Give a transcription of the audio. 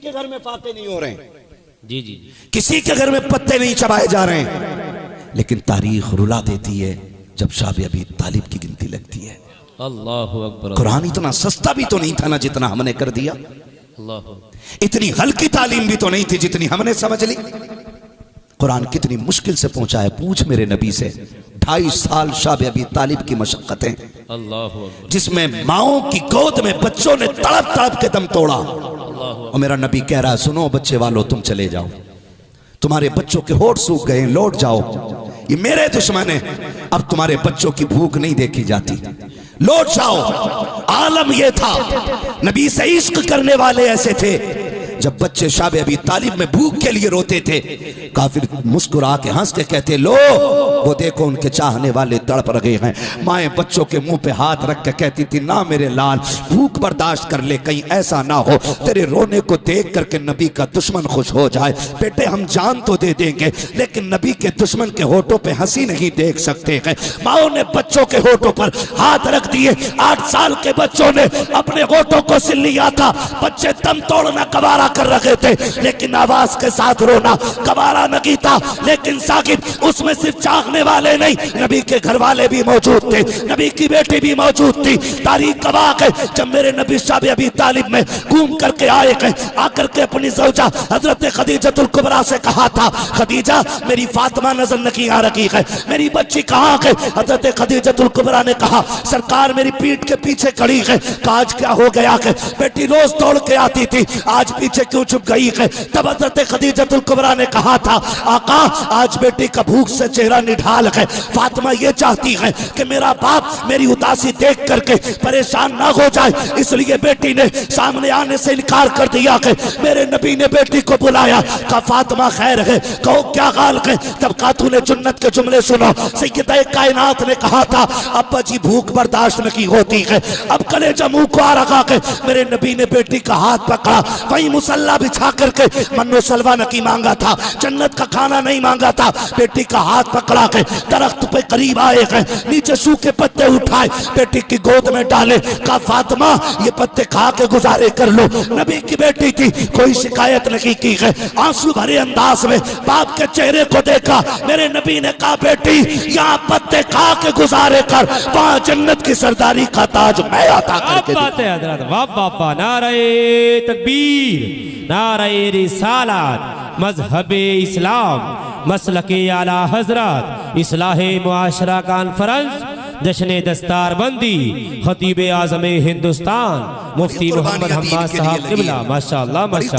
के घर में फाके नहीं हो रहे हैं, जी जी, किसी के घर में पत्ते नहीं चबाए जा रहे हैं, लेकिन तारीख रुला देती है जब शाब अबी तालिब की गिनती लगती है। अल्लाहु अकबर। कुरान इतना सस्ता भी तो नहीं था ना जितना हमने कर दिया, अल्लाह, इतनी हल्की तालीम भी तो नहीं थी जितनी हमने समझ ली। कुरान कितनी मुश्किल से पहुंचा है, पूछ मेरे नबी से। 2.5 साल शाब अबी तालिब की मशक्कतें, अल्लाह, जिसमें माओ की गोद में बच्चों ने तड़प तड़प के दम तोड़ा। और मेरा नबी कह रहा है, सुनो बच्चे वालों, तुम चले जाओ, तुम्हारे बच्चों के होठ सूख गए, लौट जाओ, ये मेरे दुश्मन है, अब तुम्हारे बच्चों की भूख नहीं देखी जाती, लौट जाओ। आलम यह था, नबी से इश्क करने वाले ऐसे थे, जब बच्चे शाब अबी तालिब में भूख के लिए रोते थे, काफिर मुस्कुरा के हंस के कहते, लो वो देखो उनके चाहने वाले तड़प रहे हैं। माएं बच्चों के मुंह पे हाथ रख के कहती थी, ना मेरे लाल, भूख बर्दाश्त कर ले, कहीं ऐसा ना हो तेरे रोने को देख करके नबी का दुश्मन खुश हो जाए। बेटे हम जान तो दे देंगे, लेकिन नबी के दुश्मन के होठों पे हंसी नहीं देख सकते हैं। माओ ने बच्चों के होठों पर हाथ रख दिए। 8 साल के बच्चों ने अपने होठों को सिल लिया था। बच्चे दम तोड़ना गवारा कर रहे थे, लेकिन आवाज के साथ रोना गवारा नहीं था। लेकिन साकिब, उसमें सिर्फ चाहने वाले नहीं, नबी के घर वाले भी मौजूद थे, नबी की बेटी भी मौजूद थी। तारीख गवाह है, जब मेरे नबी शाब अबी तालिब में घूम करके आए गए, आकर के अपनी ज़ौजा हजरत खदीजतुल कुबरा से कहा था, खदीजा मेरी फातिमा नजर नहीं आ रही है, मेरी बच्ची कहाँ है? हजरत खदीजतुल कुबरा ने कहा, सरकार मेरी पीठ के पीछे खड़ी है। आज क्या हो गया है? बेटी रोज दौड़ के आती थी, आज पीछे क्यों छुप गई है? तब हजरत खदीजतुल कुबरा ने कहा था, आका आज बेटी का भूख से चेहरा निढाल है। फातिमा ये चाहती है कि मेरा बाप मेरी उदासी देख करके परेशान ना हो जाए, इसलिए बेटी ने सामने आने से इनकार कर दिया है। मेरे नबी ने बेटी को बुलाया, कहा फातिमा खैर है, कहो क्या हाल है? तब खातूने जन्नत के जुमले सुनो। सैयदा कायनात ने कहा था, अब्बा जी भूख बर्दाश्त नहीं होती है, अब कलेजा मुंह को आ रखा है। मेरे नबी ने बेटी का हाथ पकड़ा, वही मुसल्ला बिछा करके मन्नो सलवा नहीं मांगा था, जन्नत का खाना नहीं मांगा था, बेटी का हाथ पकड़ा के दरख्त पे करीब आए हैं, नीचे सूखे पत्ते उठाए, बेटी की गोद में डाले, कहा फातिमा ये पत्ते खा के गुजारे कर लो। नबी की बेटी थी, कोई शिकायत नहीं की है। आंसू भरे अंदाज में बाप के चेहरे को देखा, मेरे नबी ने कहा बेटी यहाँ पत्ते खा के गुजारे कर, वहां जन्नत की सरदारी का ताज मैं अता करके हजरत। वाह बाबा, नारे तकबीर, नारे रिसालत, मजहबे इस्लाम, मसलके आला हजरत, इस्लाहे मुआशरा कॉन्फ्रेंस, जश्न दस्तार बंदी, खतीब आज़म हिंदुस्तान मुफ्ती मोहम्मद हम्माद साहब क़िबला, माशाअल्लाह माशाअल्लाह।